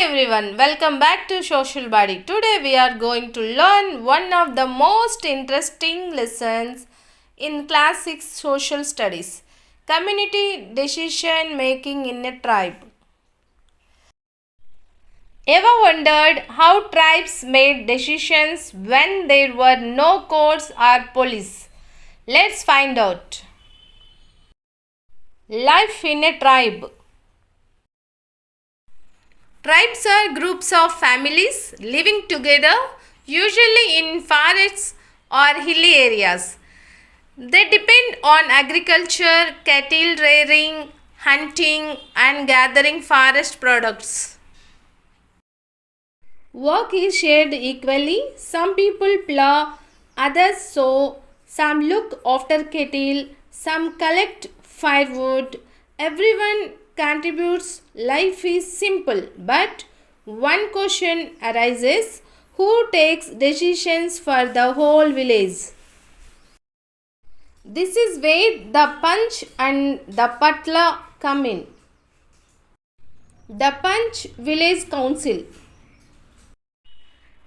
everyone, welcome back to Social Body. Today we are going to learn one of the most interesting lessons in class 6 social studies, community decision making in a tribe. Ever wondered how tribes made decisions when there were no courts or police? Let's find out. Life in a tribe. Tribes are groups of families living together, usually in forests or hilly areas. They depend on agriculture, cattle rearing, hunting, and gathering forest products. Work is shared equally. Some people plow, others sow, some look after cattle, some collect firewood. Everyone contributes. Life is simple, but one question arises: who takes decisions for the whole village? This is where the Panch and the Patla come in. The Panch Village Council.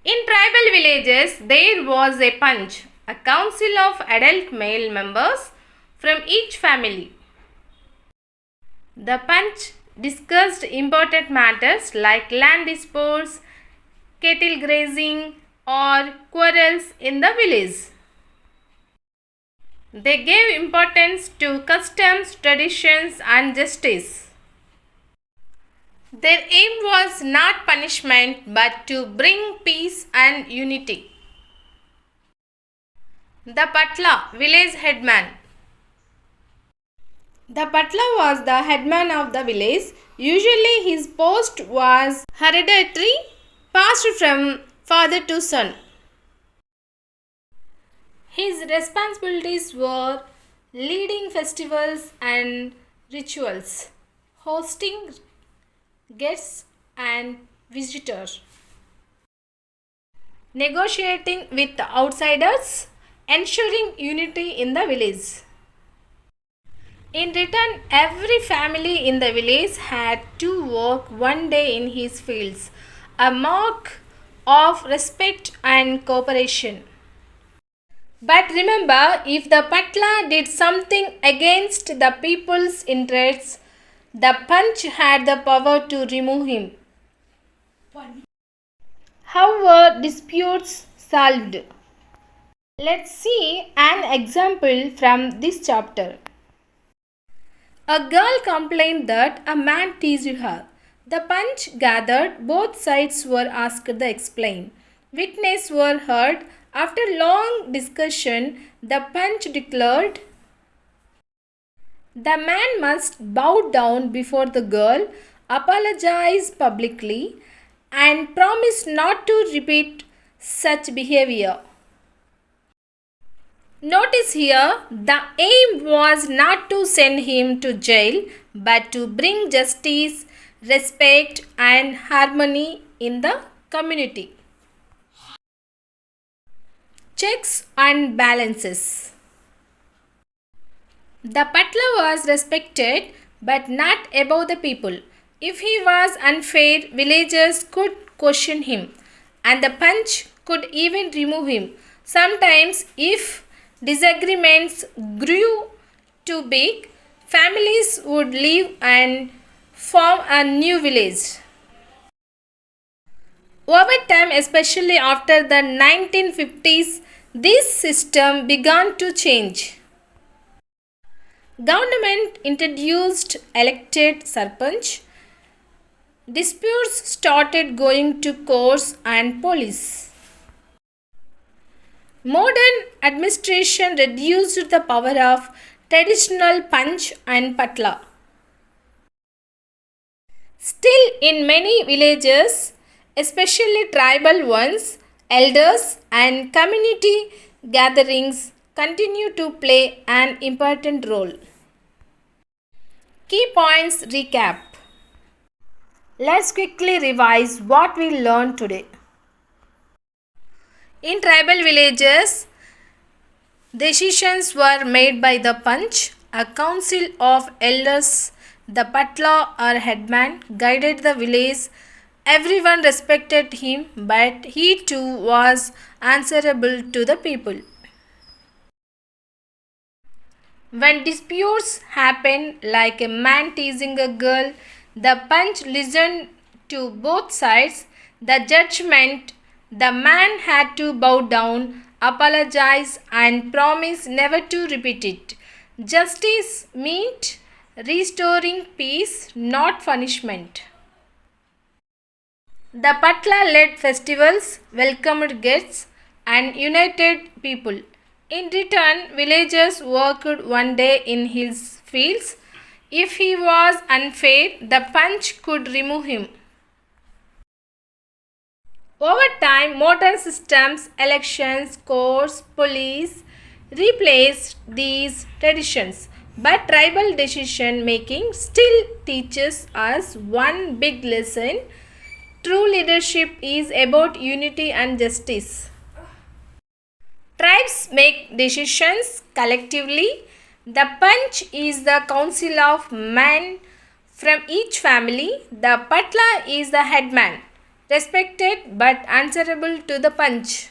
In tribal villages, there was a Panch, a council of adult male members from each family. The Panch discussed important matters like land disputes, cattle grazing, or quarrels in the village. They gave importance to customs, traditions, and justice. Their aim was not punishment but to bring peace and unity. The Patla, village headman. The Patla was the headman of the village. Usually his post was hereditary, passed from father to son. His responsibilities were leading festivals and rituals, hosting guests and visitors, negotiating with outsiders, ensuring unity in the village. In return, every family in the village had to work one day in his fields, a mark of respect and cooperation. But remember, if the Patla did something against the people's interests, the Panch had the power to remove him. How were disputes solved? Let's see an example from this chapter. A girl complained that a man teased her. The Panch gathered, both sides were asked to explain. Witnesses were heard. After long discussion, the Panch declared the man must bow down before the girl, apologize publicly, and promise not to repeat such behavior. Notice here, the aim was not to send him to jail but to bring justice, respect, and harmony in the community. Checks and balances. The Patla was respected but not above the people. If he was unfair, villagers could question him, and the Panch could even remove him. Sometimes, if disagreements grew too big, families would leave and form a new village. Over time, especially after the 1950s, this system began to change. Government introduced elected sarpanch. Disputes started going to courts and police. Modern administration reduced the power of traditional Panch and Patla. Still, in many villages, especially tribal ones, elders and community gatherings continue to play an important role. Key points recap. Let's quickly revise what we learned today. In tribal villages, decisions were made by the Panch, a council of elders. The Patla or headman guided the village. Everyone respected him, but he too was answerable to the people. When disputes happened, like a man teasing a girl, the Panch listened to both sides. The judgment, the man had to bow down, apologize, and promise never to repeat it. Justice meant restoring peace, not punishment. The Patla led festivals, welcomed guests, and united people. In return, villagers worked one day in his fields. If he was unfair, the Panch could remove him. Over time, modern systems, elections, courts, police replaced these traditions. But tribal decision making still teaches us one big lesson. True leadership is about unity and justice. Tribes make decisions collectively. The Panch is the council of men from each family. The Patla is the headman, respected but answerable to the Panch.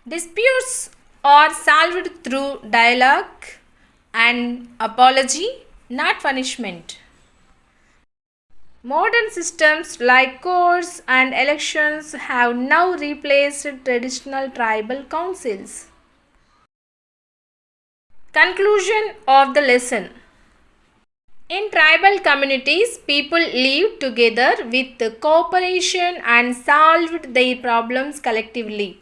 Disputes are solved through dialogue and apology, not punishment. Modern systems like courts and elections have now replaced traditional tribal councils. Conclusion of the lesson. In tribal communities, people lived together with cooperation and solved their problems collectively.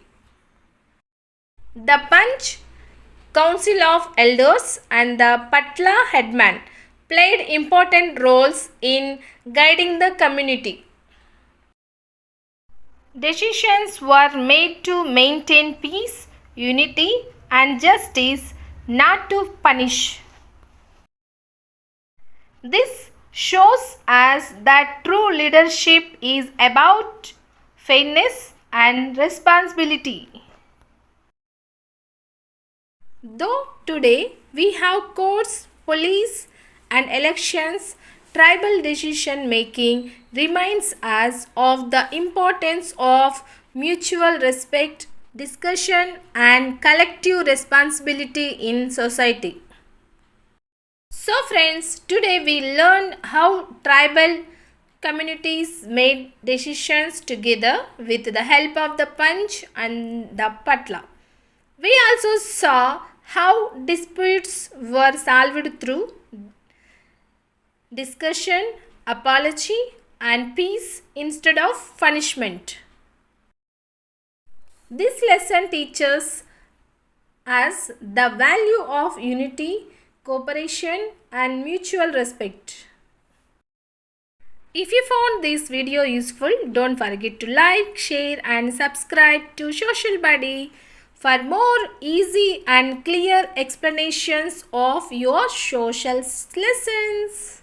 The Panch, Council of Elders, and the Patla headman played important roles in guiding the community. Decisions were made to maintain peace, unity, and justice, not to punish. This shows us that true leadership is about fairness and responsibility. Though today we have courts, police, and elections, tribal decision making reminds us of the importance of mutual respect, discussion, and collective responsibility in society. So, friends, today we learned how tribal communities made decisions together with the help of the Panch and the Patla. We also saw how disputes were solved through discussion, apology, and peace instead of punishment. This lesson teaches us the value of unity, cooperation, and mutual respect. If you found this video useful, don't forget to like, share, and subscribe to Social Badi for more easy and clear explanations of your social lessons.